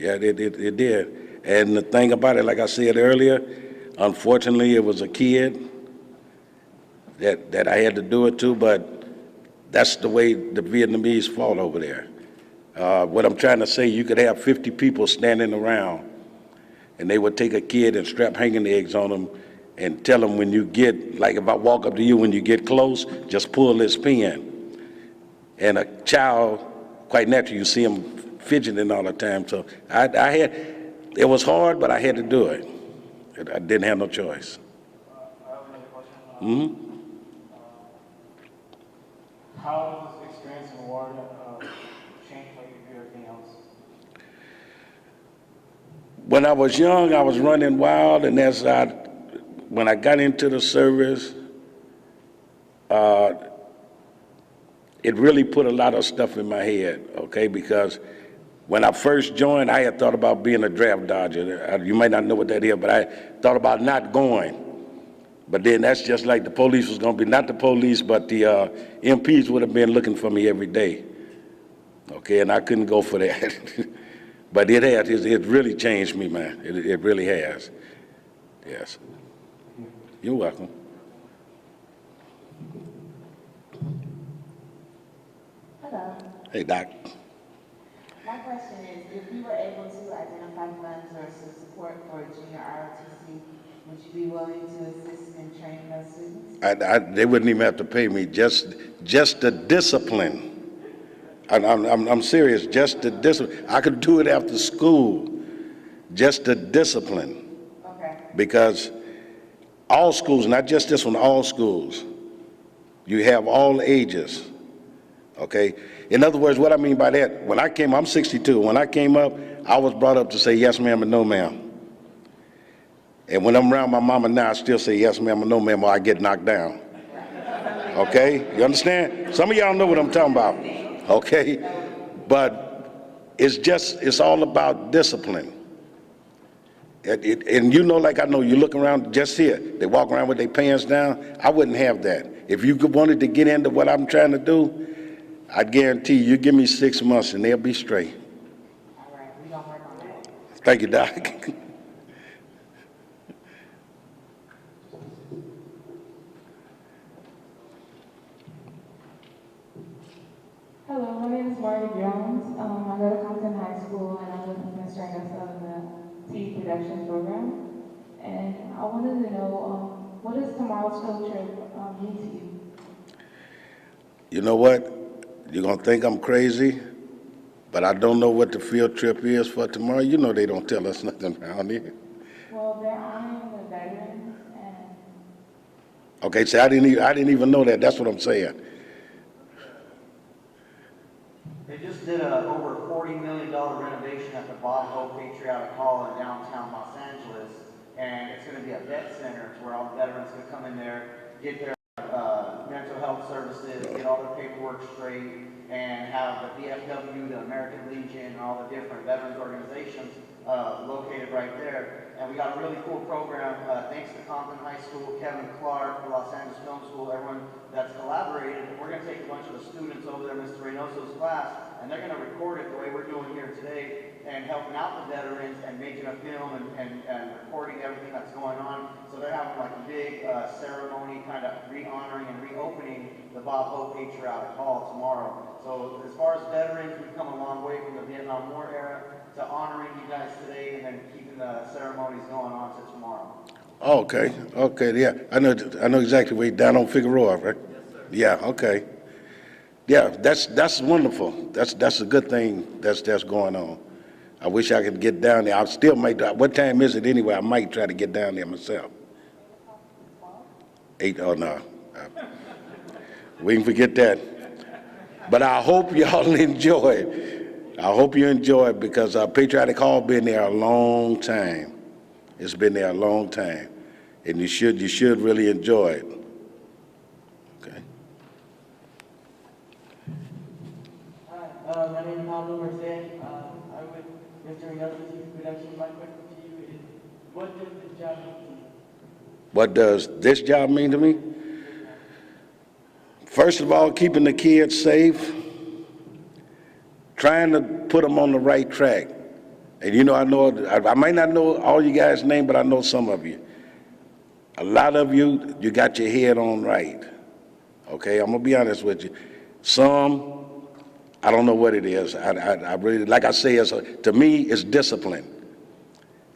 Yeah, it did. And the thing about it, like I said earlier, unfortunately, it was a kid that I had to do it to, but that's the way the Vietnamese fought over there. What I'm trying to say, you could have 50 people standing around, and they would take a kid and strap hanging eggs on them and tell them when you get, like if I walk up to you, when you get close, just pull this pin. And a child, quite naturally, you see them fidgeting all the time. So it was hard, but I had to do it. I didn't have no choice. I have another question. Hmm. How does this experience in war change how you do everything else? When I was young, I was running wild, and when I got into the service, it really put a lot of stuff in my head, okay? Because when I first joined, I had thought about being a draft dodger. You might not know what that is, but I thought about not going. But then that's just like the police was going to be, not the police, but the MPs would have been looking for me every day, okay? And I couldn't go for that. But it really changed me, man. It really has. Yes. You're welcome. Hello. Hey, Doc. My question is, if you were able to identify funds or support for junior ROTC, would you be willing to assist in training those students? They wouldn't even have to pay me. Just the discipline. I'm serious. Just the discipline. I could do it after school. Just the discipline. Okay. Because all schools, not just this one, all schools, you have all ages. Okay? In other words, what I mean by that, when I came, I'm 62. When I came up, I was brought up to say yes, ma'am, and no, ma'am. And when I'm around my mama now, I still say yes, ma'am, and no, ma'am, or I get knocked down. Okay? You understand? Some of y'all know what I'm talking about. Okay? But it's all about discipline. And you know, like I know, you look around just here, they walk around with their pants down. I wouldn't have that. If you wanted to get into what I'm trying to do, I'd guarantee you give me 6 months and they'll be straight. All right, we gonna work on that. Thank you, Doc. Hello, my name is Marty Jones. I go to Compton High School and I'm with administrators of the tea production program. And I wanted to know, what does tomorrow's field trip mean to you? You know what? You're going to think I'm crazy, but I don't know what the field trip is for tomorrow. You know they don't tell us nothing around here. Well, they're honoring the veterans and... Okay, so I didn't even know that. That's what I'm saying. They just did a over $40 million renovation at the Bob Hope Patriotic Hall in downtown Los Angeles, and it's going to be a vet center where all the veterans can come in there, get their mental health services, get all their paperwork straight, and have the VFW, the American Legion, and all the different veterans organizations located right there. And we got a really cool program, thanks to Compton High School, Kevin Clark, the Los Angeles Film School, everyone that's collaborated. We're going to take a bunch of the students over there, Mr. Reynoso's class, and they're going to record it the way we're doing here today, and helping out the veterans and making a film and recording everything that's going on. So they're having like a big ceremony, kind of re-honoring and reopening the Bob Hope Patriotic Hall tomorrow. So as far as veterans, we've come a long way from the Vietnam War era to honoring you guys today and then keeping the ceremonies going on to tomorrow. Okay, yeah. I know exactly where you're down on Figueroa, right? Yes, sir. Yeah, okay. Yeah, that's wonderful. That's a good thing that's going on. I wish I could get down there. I still might. What time is it anyway? I might try to get down there myself. 8? Oh no, we can forget that. But I hope y'all enjoy it. I hope you enjoy it because Patriotic Hall been there a long time. It's been there a long time, and you should really enjoy it. Okay. Hi, my name is Pablo Merced. I'm with Mr. Reynoso's production. My question to you is, what does this job mean to you? What does this job mean to me? First of all, keeping the kids safe, trying to put them on the right track. And you know, I might not know all you guys' name, but I know some of you. A lot of you, you got your head on right. Okay, I'm gonna be honest with you. Some, I don't know what it is. I really, like I say, to me, it's discipline.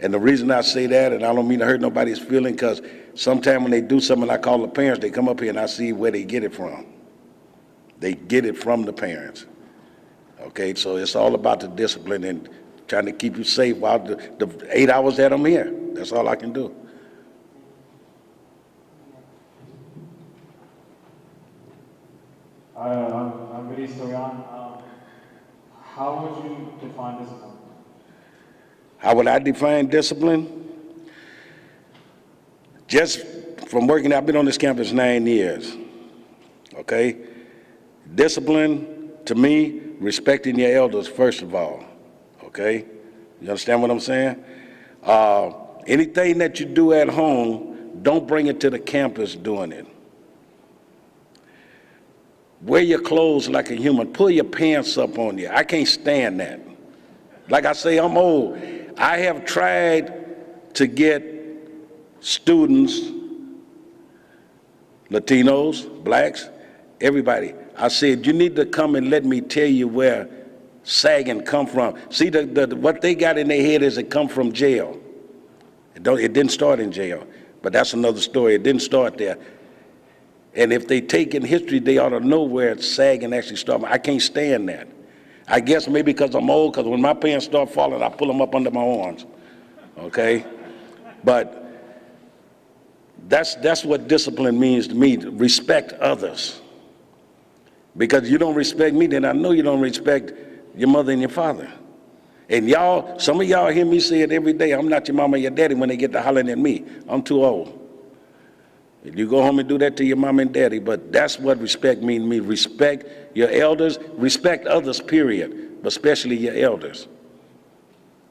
And the reason I say that, and I don't mean to hurt nobody's feeling, because sometimes when they do something, I call the parents, they come up here and I see where they get it from. They get it from the parents. Okay, so it's all about the discipline and trying to keep you safe while the 8 hours that I'm here. That's all I can do. I'm Vinny Storian. How would you define discipline? How would I define discipline? Just from working, I've been on this campus 9 years, okay? Discipline, to me, respecting your elders, first of all, okay? You understand what I'm saying? Anything that you do at home, don't bring it to the campus doing it. Wear your clothes like a human. Pull your pants up on you. I can't stand that. Like I say, I'm old. I have tried to get students, Latinos, blacks, everybody. I said, you need to come and let me tell you where sagging come from. See, what they got in their head is it come from jail. It didn't start in jail, but that's another story. It didn't start there. And if they take in history, they ought to know where sagging actually started. I can't stand that. I guess maybe because I'm old, because when my pants start falling, I pull them up under my arms, okay? But that's what discipline means to me, to respect others. Because you don't respect me, then I know you don't respect your mother and your father. And y'all, some of y'all hear me say it every day, I'm not your mama or your daddy when they get to hollering at me. I'm too old. You go home and do that to your mom and daddy, but that's what respect means to me. Respect your elders, respect others, period, but especially your elders.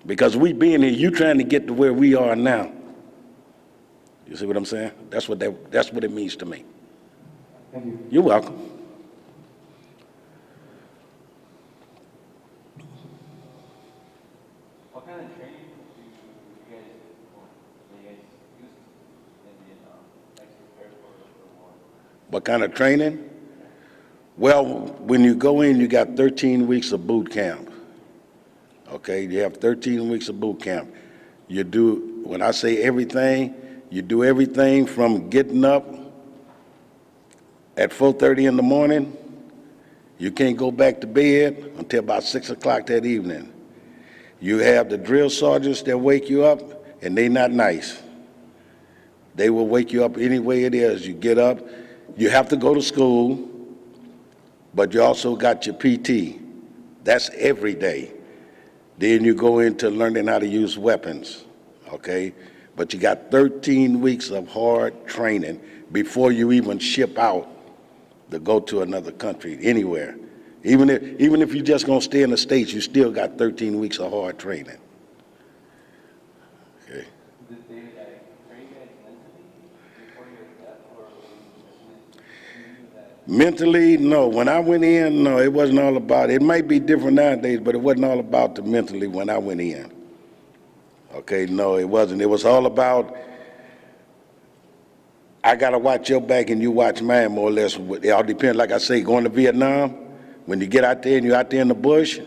Because we being here, you trying to get to where we are now. You see what I'm saying? That's what it means to me. Thank you. You're welcome. What kind of training do you guys use in the next prepare for war? What kind of training? Well, when you go in, you got 13 weeks of boot camp. Okay, you have 13 weeks of boot camp. You do, when I say everything, you do everything from getting up at 4:30 in the morning. You can't go back to bed until about 6 o'clock that evening. You have the drill sergeants that wake you up, and they not nice. They will wake you up any way it is. You get up, you have to go to school, but you also got your PT. That's every day. Then you go into learning how to use weapons, okay? But you got 13 weeks of hard training before you even ship out to go to another country, anywhere. Even if you're just gonna stay in the States, you still got 13 weeks of hard training. Okay. Did they train you guys mentally before your death, or was it Mentally, no. When I went in, no, it wasn't all about it. It might be different nowadays, but it wasn't all about the mentally when I went in. Okay, no, it wasn't. It was all about, I got to watch your back and you watch mine, more or less. It all depends. Like I say, going to Vietnam, when you get out there and you're out there in the bush,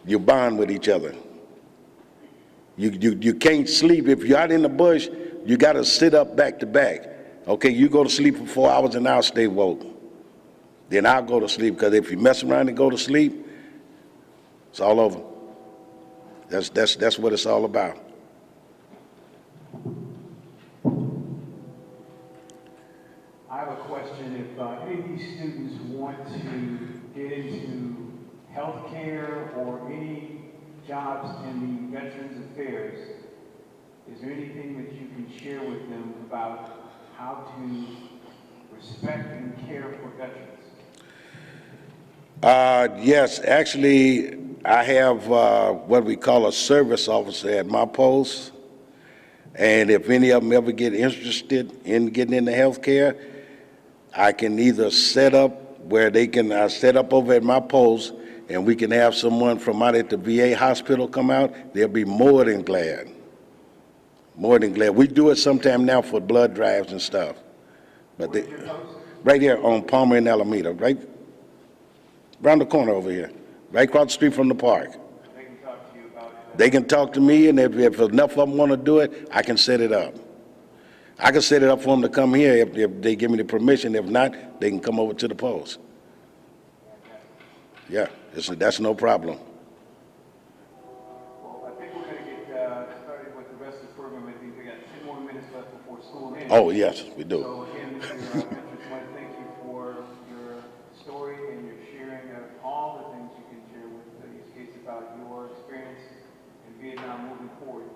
you bond with each other. You can't sleep. If you're out in the bush, you got to sit up back to back. Okay, you go to sleep for 4 hours and I'll stay woke. Then I'll go to sleep, because if you mess around and go to sleep, it's all over. That's what it's all about. I have a question. If any of these students want to get into healthcare or any jobs in the Veterans Affairs, is there anything that you can share with them about how to respect and care for veterans? Yes, actually, I have what we call a service officer at my post. And if any of them ever get interested in getting into healthcare, I can either set up where they can set up over at my post, and we can have someone from out at the VA hospital come out, they'll be more than glad. More than glad. We do it sometime now for blood drives and stuff. But they, right here on Palmer and Alameda, right around the corner over here, right across the street from the park. They can talk to you about it. They can talk to me, and if enough of them want to do it, I can set it up. I can set it up for them to come here if they give me the permission. If not, they can come over to the post. Yeah, that's no problem. Well, I think we're going to get started with the rest of the program. I think we got 10 more minutes left before school ends. Oh, yes, we do. So again, Mr. Petras, I want to thank you for your story and your sharing of all the things you can share with these kids about your experience in Vietnam moving forward.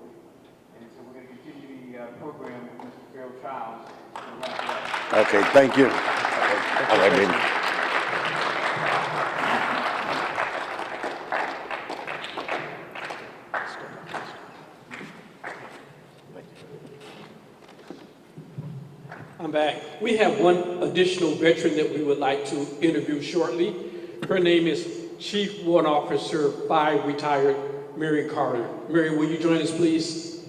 And so we're going to continue the program with Mr. Farrell Childs. to wrap it up. Okay, thank you. All right, baby. I'm back. We have one additional veteran that we would like to interview shortly. Her name is Chief Warrant Officer 5 retired Mary Carter. Mary, will you join us, please?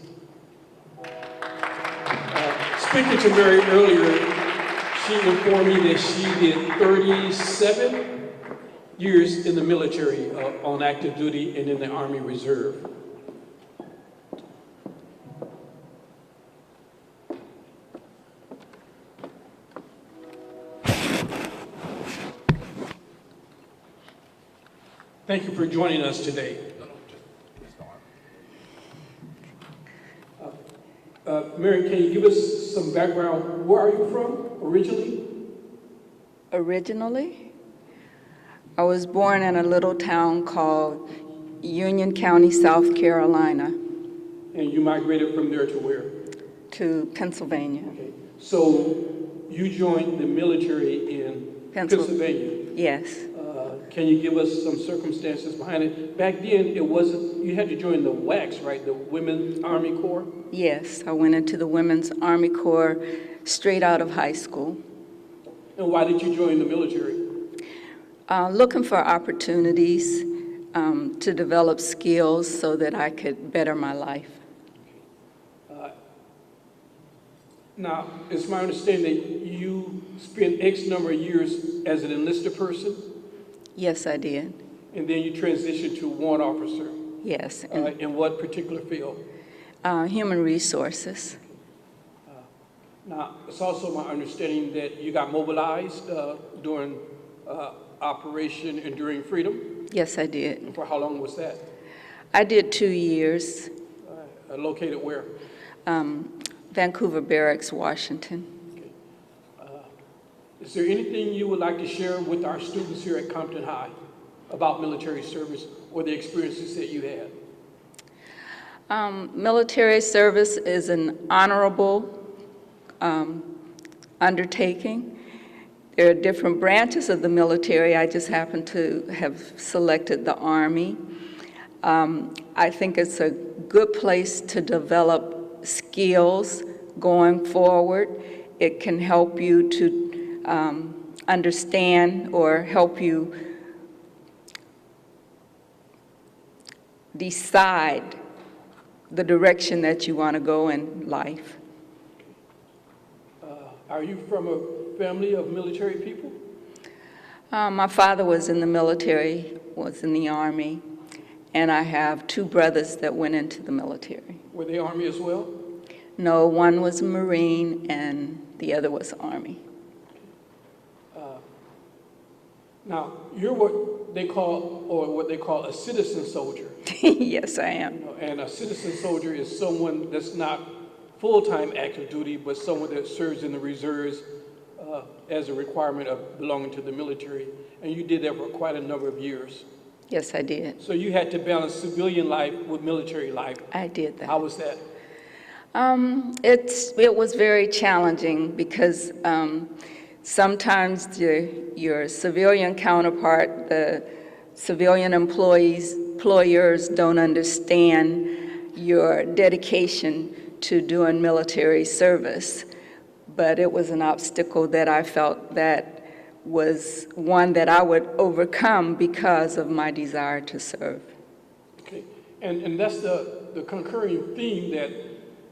Speaking to Mary earlier, she informed me that she did 37 years in the military on active duty and in the Army Reserve. Thank you for joining us today. Mary, can you give us some background? Where are you from originally? Originally, I was born in a little town called Union County, South Carolina, And you migrated from there to where? to Pennsylvania. Okay. So you joined the military in Pennsylvania. Yes, Can you give us some circumstances behind it? Back then, it wasn't, you had to join the WACS, right? The Women's Army Corps? yes, I went into the Women's Army Corps straight out of high school, And why did you join the military? looking for opportunities to develop skills so that I could better my life. Now, it's my understanding that you spent X number of years as an enlisted person, Yes, I did. and then you transitioned to warrant officer. Yes, In what particular field? human resources. Now, it's also my understanding that you got mobilized during Operation Enduring Freedom. Yes, I did. And for how long was that? I did 2 years, Located where? Vancouver Barracks, Washington. Is there anything you would like to share with our students here at Compton High about military service or the experiences that you had? Military service is an honorable undertaking. There are different branches of the military. I just happen to have selected the Army. I think it's a good place to develop skills going forward. It can help you to understand or help you decide the direction that you want to go in life. Are you from a family of military people? My father was in the military, was in the Army, and I have 2 brothers that went into the military. Were they Army as well? No, one was a Marine and the other was Army. Now, you're what they call a citizen soldier. Yes, I am. And a citizen soldier is someone that's not full-time active duty, but someone that serves in the reserves as a requirement of belonging to the military. And you did that for quite a number of years. Yes, I did. So you had to balance civilian life with military life. I did that. How was that? It was very challenging because sometimes your civilian counterpart, the civilian employers don't understand your dedication to doing military service. But it was an obstacle that I felt that was one that I would overcome because of my desire to serve. Okay, and that's the concurring theme that,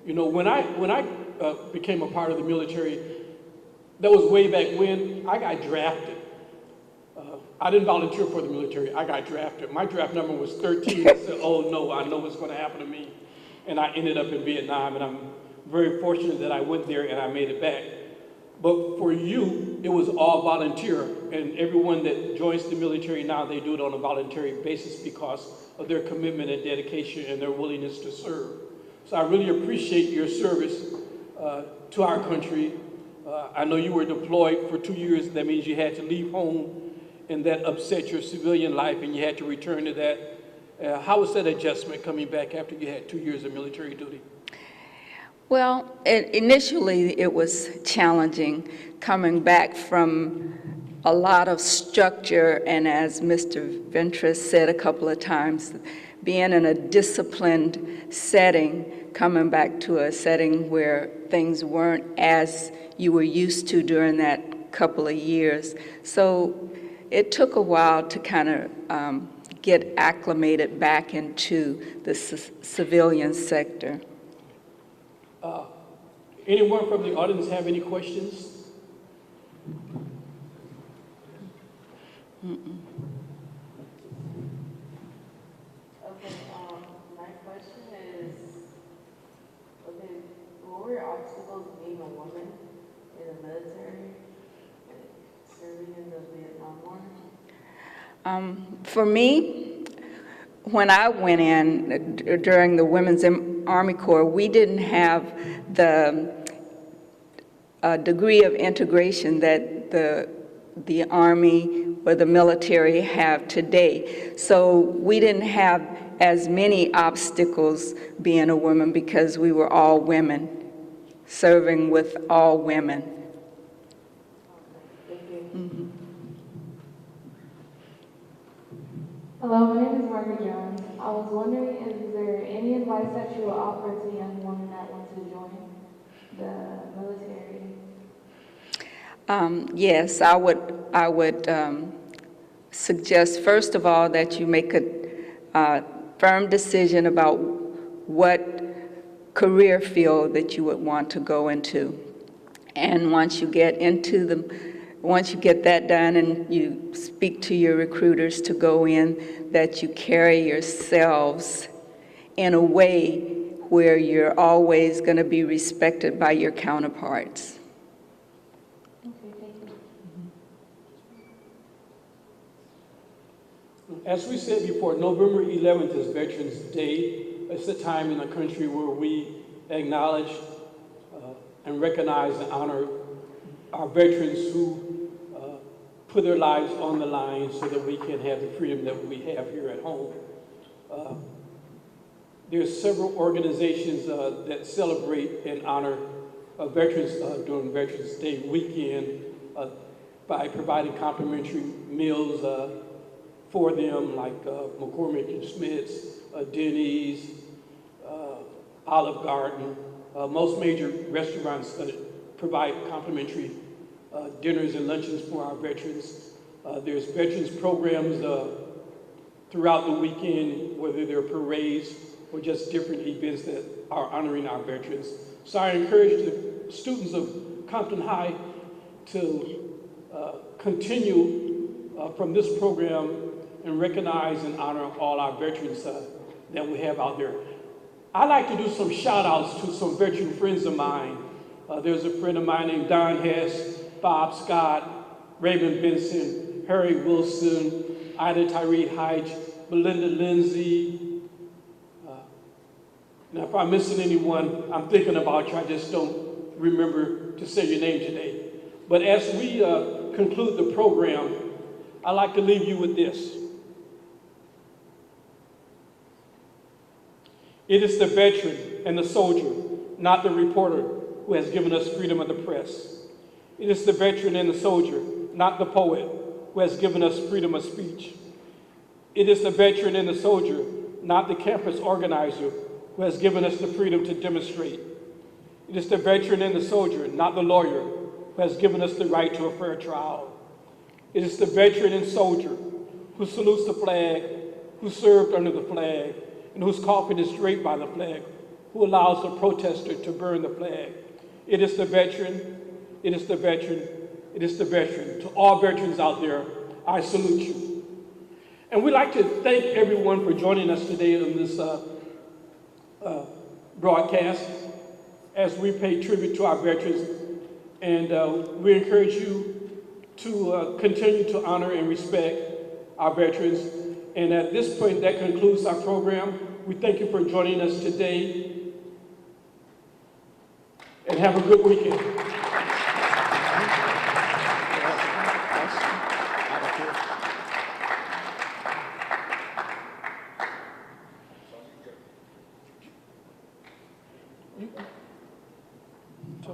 you know, when I became a part of the military, that was way back when I got drafted. I didn't volunteer for the military, I got drafted. My draft number was 13. I said, oh no, I know what's going to happen to me. And I ended up in Vietnam, and I'm very fortunate that I went there and I made it back. But for you, it was all volunteer, and everyone that joins the military now, they do it on a voluntary basis because of their commitment and dedication and their willingness to serve. So I really appreciate your service to our country. I know you were deployed for 2 years. That means you had to leave home, and that upset your civilian life, and you had to return to that. How was that adjustment coming back after you had 2 years of military duty? Well, initially it was challenging coming back from a lot of structure, and as Mr. Ventress said a couple of times, being in a disciplined setting, coming back to a setting where things weren't as you were used to during that couple of years. So it took a while to kind of get acclimated back into the civilian sector. Anyone from the audience have any questions? Okay, my question is, okay, what were your obstacles being a woman in the military, like serving in the Vietnam War? For me, when I went in during the Women's Army Corps, we didn't have the degree of integration that the Army or the military have today. So we didn't have as many obstacles being a woman because we were all women, serving with all women. Hello, my name is Margaret Jones. I was wondering, is there any advice that you would offer to young women that want to join the military? Yes, I would suggest, first of all, that you make a firm decision about what career field that you would want to go into. And once you get that done and you speak to your recruiters to go in, that you carry yourselves in a way where you're always going to be respected by your counterparts. Okay, thank you. As we said before, November 11th is Veterans Day. It's a time in the country where we acknowledge and recognize and honor our veterans who put their lives on the line so that we can have the freedom that we have here at home. There's several organizations that celebrate and honor veterans during Veterans Day weekend by providing complimentary meals for them, like McCormick and Smith's, Denny's, Olive Garden. Most major restaurants provide complimentary dinners and luncheons for our veterans. There's veterans programs throughout the weekend, whether they're parades or just different events that are honoring our veterans. So I encourage the students of Compton High to continue from this program and recognize and honor all our veterans that we have out there. I like to do some shout outs to some veteran friends of mine. There's a friend of mine named Don Hess, Bob Scott, Raymond Benson, Harry Wilson, Ida Tyree Hyde, Belinda Lindsay. Now, if I'm missing anyone, I'm thinking about you. I just don't remember to say your name today. But as we conclude the program, I'd like to leave you with this. It is the veteran and the soldier, not the reporter, who has given us freedom of the press. It is the veteran and the soldier, not the poet, who has given us freedom of speech. It is the veteran and the soldier, not the campus organizer, who has given us the freedom to demonstrate. It is the veteran and the soldier, not the lawyer, who has given us the right to a fair trial. It is the veteran and soldier who salutes the flag, who served under the flag, and whose coffin is draped by the flag, who allows the protester to burn the flag. It is the veteran, it is the veteran, it is the veteran. To all veterans out there, I salute you. And we'd like to thank everyone for joining us today on this broadcast as we pay tribute to our veterans. And we encourage you to continue to honor and respect our veterans. And at this point, that concludes our program. We thank you for joining us today. And have a good weekend.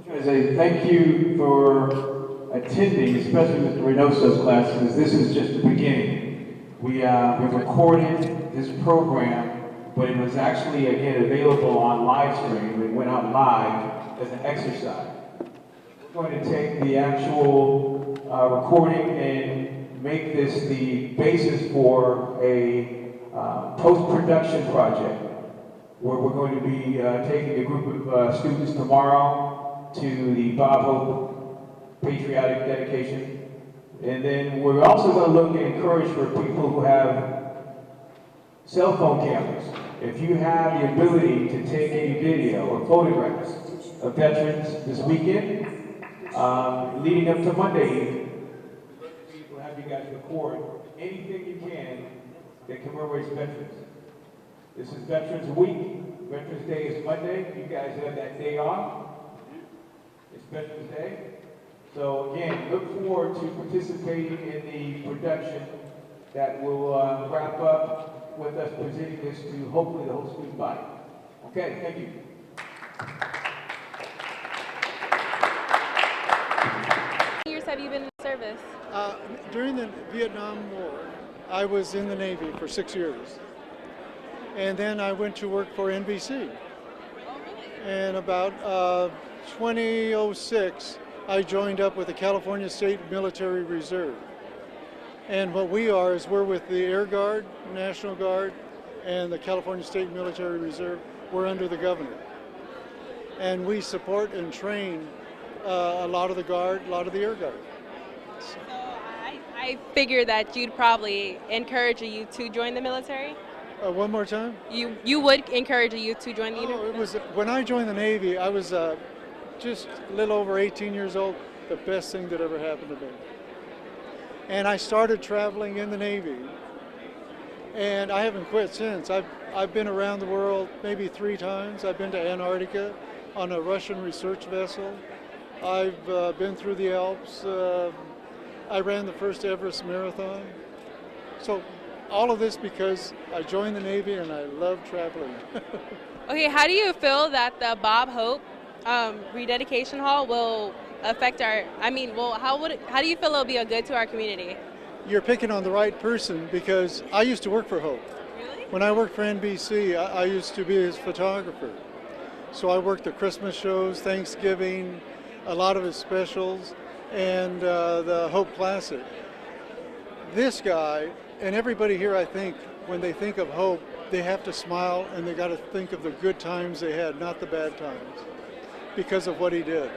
I say thank you for attending, especially Mr. Reynoso's class, because this is just the beginning. We recorded this program, but it was actually, again, available on live stream. It went out live as an exercise. We're going to take the actual recording and make this the basis for a post-production project, where we're going to be taking a group of students tomorrow to the Bob Hope Patriotic Dedication. And then we're also going to look and encourage for people who have cell phone cameras. If you have the ability to take any video or photographs of veterans this weekend, leading up to Monday, we'll have you guys record anything you can that commemorates veterans. This is Veterans Week. Veterans Day is Monday. You guys have that day off. It's Veterans Day. So again, look forward to participating in the production that will wrap up with us presenting this to hopefully the whole student body. Okay, thank you. How many years have you been in service? During the Vietnam War, I was in the Navy for 6 years. And then I went to work for NBC. Oh, really? And about 2006, I joined up with the California State Military Reserve. And what we are is we're with the Air Guard, National Guard, and the California State Military Reserve. We're under the governor. And we support and train a lot of the Guard, a lot of the Air Guard. So I figured that you'd probably encourage a youth to join the military. One more time? You would encourage a youth to join the military? It was when I joined the Navy, I was just a little over 18 years old. The best thing that ever happened to me. And I started traveling in the Navy, and I haven't quit since. I've been around the world maybe 3 times. I've been to Antarctica on a Russian research vessel. I've been through the Alps. I ran the first Everest Marathon. So all of this because I joined the Navy and I love traveling. Okay, how do you feel that the Bob Hope rededication hall will affect our, how do you feel it'll be a good to our community? You're picking on the right person because I used to work for Hope. Really? When I worked for NBC, I used to be his photographer. So I worked the Christmas shows, Thanksgiving, a lot of his specials, and the Hope Classic. This guy, and everybody here, I think, when they think of Hope, they have to smile and they got to think of the good times they had, not the bad times, because of what he did.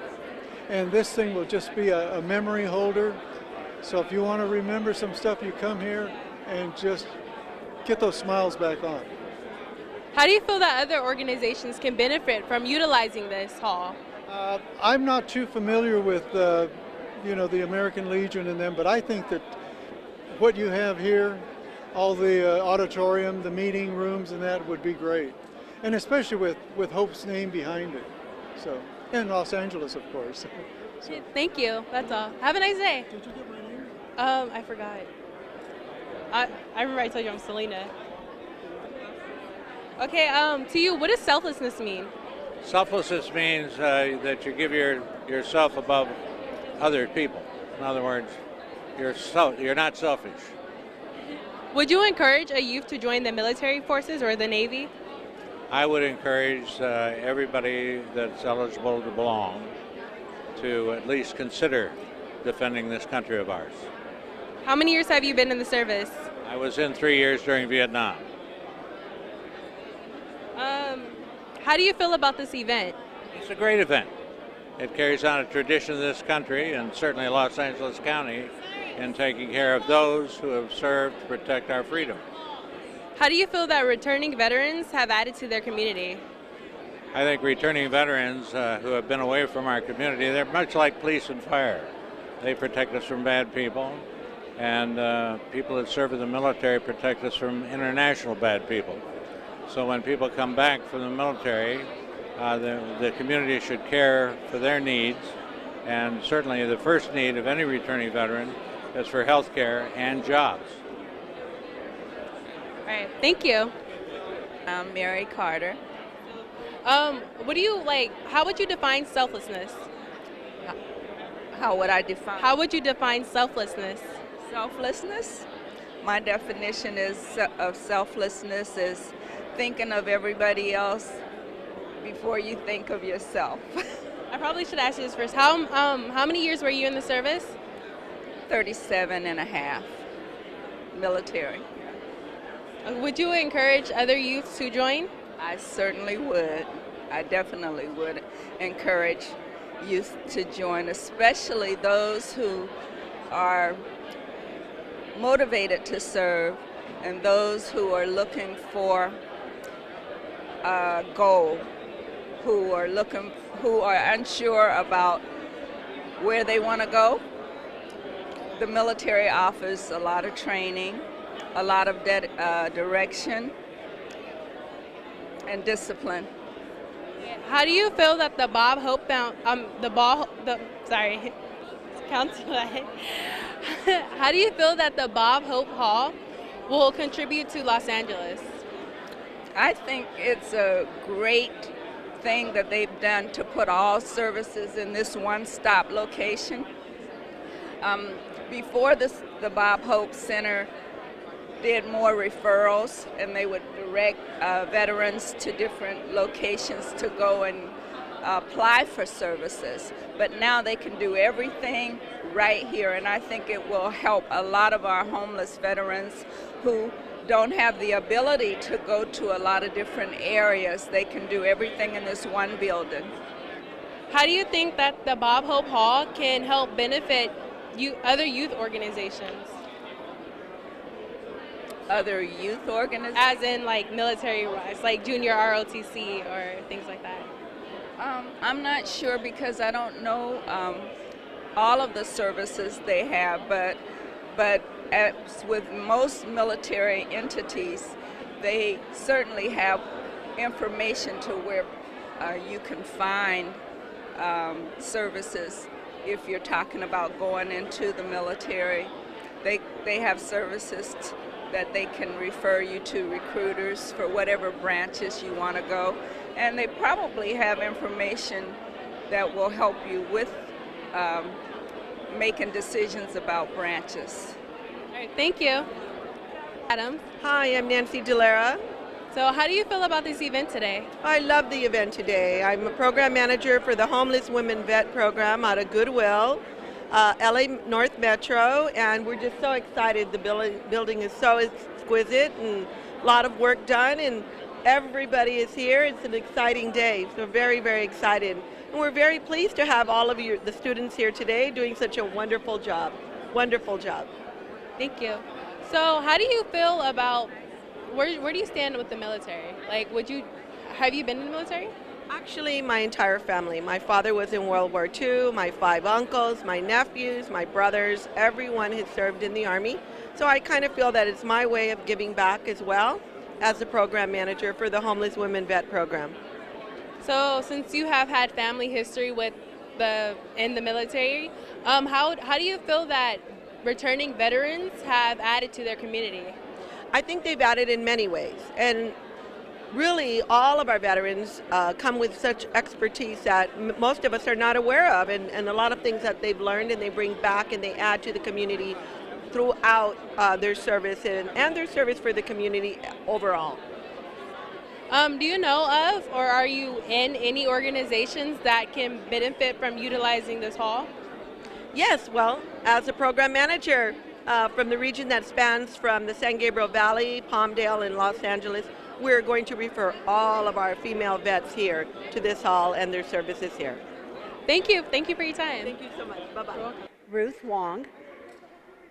And this thing will just be a memory holder. So if you want to remember some stuff, you come here and just get those smiles back on. How do you feel that other organizations can benefit from utilizing this hall? I'm not too familiar with, the American Legion and them, but I think that what you have here, all the auditorium, the meeting rooms and that would be great. And especially with Hope's name behind it. So, and Los Angeles, of course. So. Thank you, that's all. Have a nice day. Did you get my name? I forgot. I remember I told you I'm Selena. Okay, to you, what does selflessness mean? Selflessness means that you give yourself above other people. In other words, you're not selfish. Would you encourage a youth to join the military forces or the Navy? I would encourage everybody that's eligible to belong to at least consider defending this country of ours. How many years have you been in the service? I was in 3 years during Vietnam. How do you feel about this event? It's a great event. It carries on a tradition of this country and certainly Los Angeles County in taking care of those who have served to protect our freedom. How do you feel that returning veterans have added to their community? I think returning veterans who have been away from our community, they're much like police and fire. They protect us from bad people, and people that serve in the military protect us from international bad people. So when people come back from the military, the community should care for their needs, and certainly the first need of any returning veteran is for health care and jobs. All right, thank you. I'm Mary Carter. What do you like? How would you define selflessness? How would I define How would you define selflessness? selflessness? My definition of selflessness is thinking of everybody else before you think of yourself. I probably should ask you this first. How many years were you in the service? 37 and a half, military. Would you encourage other youths to join? I certainly would. I definitely would encourage youth to join, especially those who are motivated to serve and those who are looking for a goal, who are unsure about where they want to go. The military offers a lot of training, a lot of direction and discipline. How do you feel that the Bob Hope How do you feel that the Bob Hope Hall will contribute to Los Angeles? I think it's a great thing that they've done to put all services in this one-stop location. Before this, the Bob Hope Center did more referrals, and they would direct veterans to different locations to go and apply for services. But now they can do everything right here, and I think it will help a lot of our homeless veterans who don't have the ability to go to a lot of different areas. They can do everything in this one building. How do you think that the Bob Hope Hall can help benefit other youth organizations? Other youth organizations? As in like military-wise, like junior ROTC or things like that? I'm not sure because I don't know all of the services they have, but as with most military entities, they certainly have information to where you can find services if you're talking about going into the military. They have services that they can refer you to recruiters for whatever branches you want to go. And they probably have information that will help you with making decisions about branches. All right, thank you. Adam. Hi, I'm Nancy Delera. So how do you feel about this event today? I love the event today. I'm a program manager for the Homeless Women Vet Program out of Goodwill, LA North Metro, and we're just so excited. The building is so exquisite and a lot of work done, and everybody is here. It's an exciting day. So we're very, very excited. And we're very pleased to have all of the students here today doing such a wonderful job. Wonderful job. Thank you. So how do you feel about, where do you stand with the military? Like, have you been in the military? Actually, my entire family. My father was in World War II, my 5 uncles, my nephews, my brothers, everyone has served in the Army. So I kind of feel that it's my way of giving back as well as the program manager for the Homeless Women Vet Program. So since you have had family history in the military, how do you feel that returning veterans have added to their community? I think they've added in many ways. And really, all of our veterans come with such expertise that most of us are not aware of, and a lot of things that they've learned and they bring back and they add to the community throughout their service and their service for the community overall. Do you know of, or are you in any organizations that can benefit from utilizing this hall? Yes, well, as a program manager, from the region that spans from the San Gabriel Valley, Palmdale, and Los Angeles. We're going to refer all of our female vets here to this hall and their services here. Thank you. Thank you for your time. Thank you so much. Bye-bye. Ruth Wong.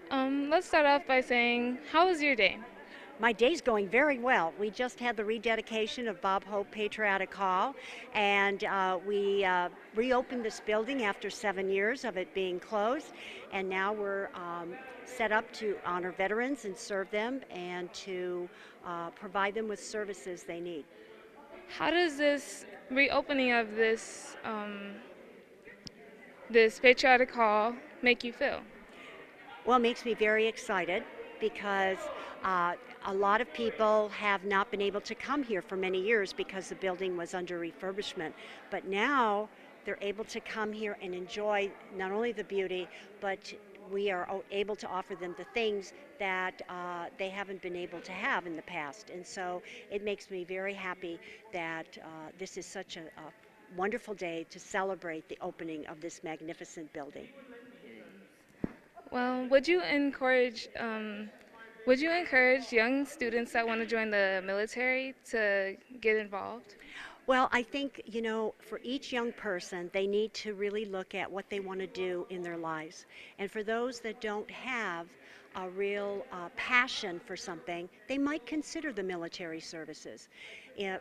Let's start off by saying, how was your day? My day's going very well. We just had the rededication of Bob Hope Patriotic Hall, and we reopened this building after 7 years of it being closed, and now we're set up to honor veterans and serve them and to provide them with services they need. How does this reopening of this this patriotic hall make you feel? Well, it makes me very excited because a lot of people have not been able to come here for many years because the building was under refurbishment. But now they're able to come here and enjoy not only the beauty, but we are able to offer them the things that they haven't been able to have in the past. And so it makes me very happy that this is such a wonderful day to celebrate the opening of this magnificent building. Well, would you encourage young students that want to join the military to get involved? Well, I think, you know, for each young person, they need to really look at what they want to do in their lives. And for those that don't have a real passion for something, they might consider the military services.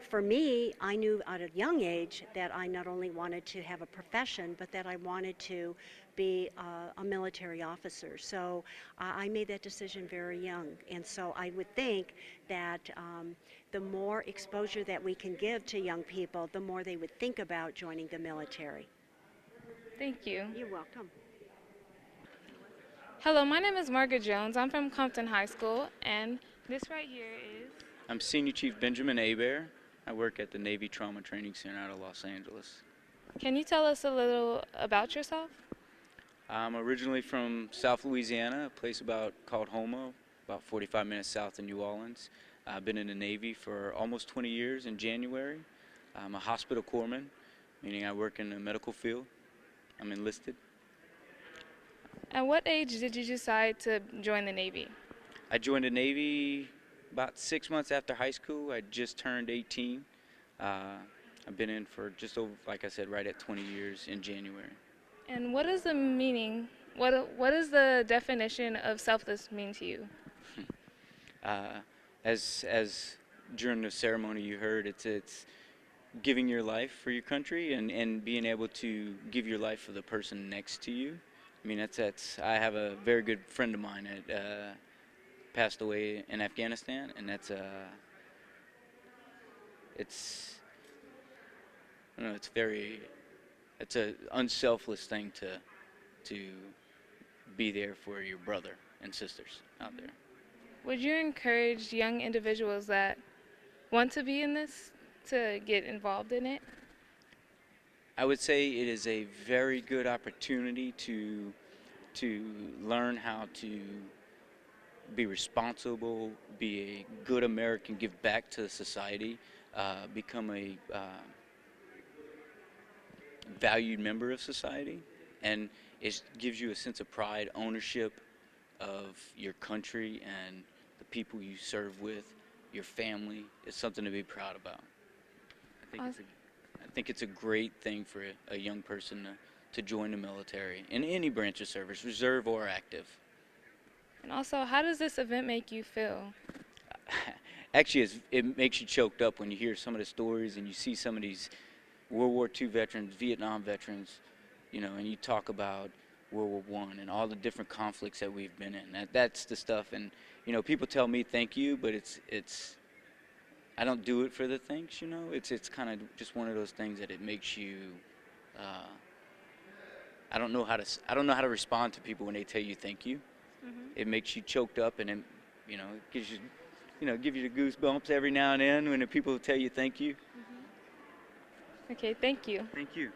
For me, I knew at a young age that I not only wanted to have a profession, but that I wanted to be a military officer. So I made that decision very young. And so I would think that the more exposure that we can give to young people, the more they would think about joining the military. Thank you. You're welcome. Hello, my name is Margaret Jones. I'm from Compton High School, and this right here is... I'm Senior Chief Benjamin Hebert. I work at the Navy Trauma Training Center out of Los Angeles. Can you tell us a little about yourself? I'm originally from South Louisiana, a place called Houma, about 45 minutes south of New Orleans. I've been in the Navy for almost 20 years in January. I'm a hospital corpsman, meaning I work in the medical field. I'm enlisted. At what age did you decide to join the Navy? I joined the Navy about 6 months after high school. I just turned 18. I've been in for just over, like I said, right at 20 years in January. And what is the meaning, what is the definition of selfless mean to you? As during the ceremony you heard, it's giving your life for your country and being able to give your life for the person next to you. I mean, I have a very good friend of mine that passed away in Afghanistan, and I don't know, it's an unselfless thing to be there for your brother and sisters out there. Would you encourage young individuals that want to be in this to get involved in it? I would say it is a very good opportunity to learn how to be responsible, be a good American, give back to society, become a valued member of society, and it gives you a sense of pride, ownership of your country and the people you serve with, your family. It's something to be proud about. I think it's a great thing for a young person to join the military in any branch of service, reserve or active. And also, how does this event make you feel? Actually, it makes you choked up when you hear some of the stories and you see some of these World War II veterans, Vietnam veterans, you know, and you talk about World War I and all the different conflicts that we've been in. That's the stuff. And, you know, people tell me thank you, but I don't do it for the thanks, you know. It's kind of just one of those things that it makes you, I don't know how to respond to people when they tell you thank you. Mm-hmm. It makes you choked up, and it, you know, it gives you, give you the goosebumps every now and then when the people tell you thank you. Mm-hmm. Okay, thank you. Thank you.